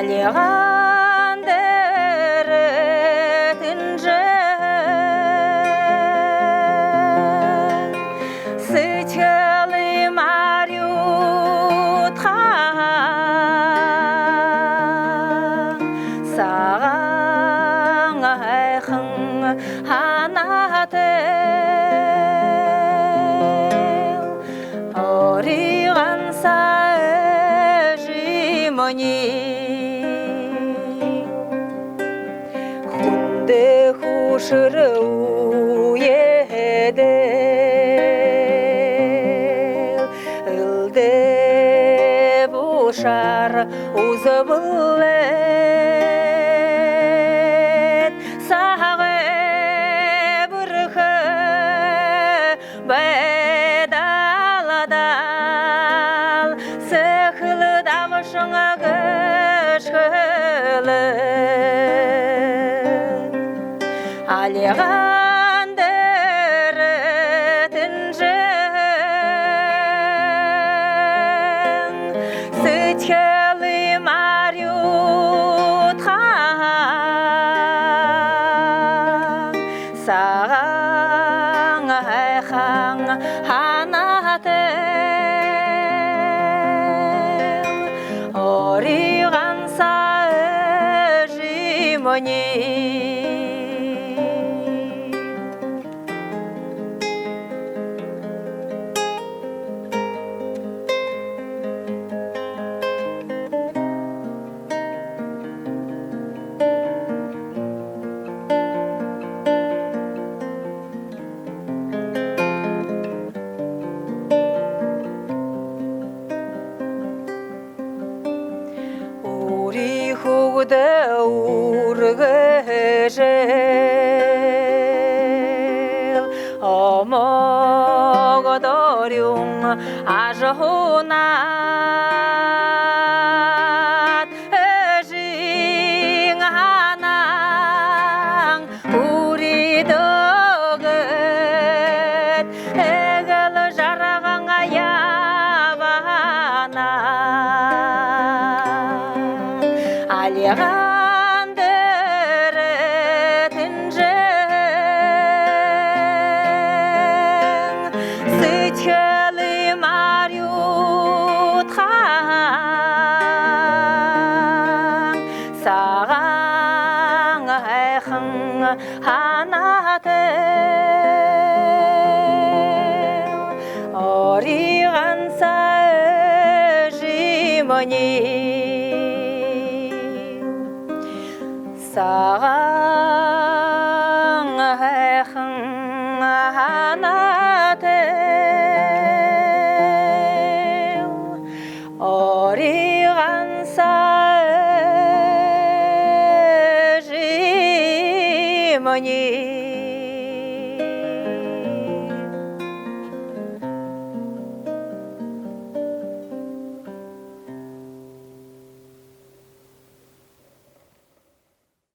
алиған дәретін жын сытелы марютқан саған айқын анатын ориған сажимони хушыру едел ылде бушар узабылет сағы бұрқы бәдаладал сықылы дағышыңа кішкілі алиған дәретін жын сытелы марютқан саған айқын анатын ориған сажимони Худа ургежел омогодорюн ажонат жиңанан уридогет эгел жараған аябана алиған дәретін жын сытелы марютқан саған айқын анатын ориған сажимони саған айқын анатын ориған сажимони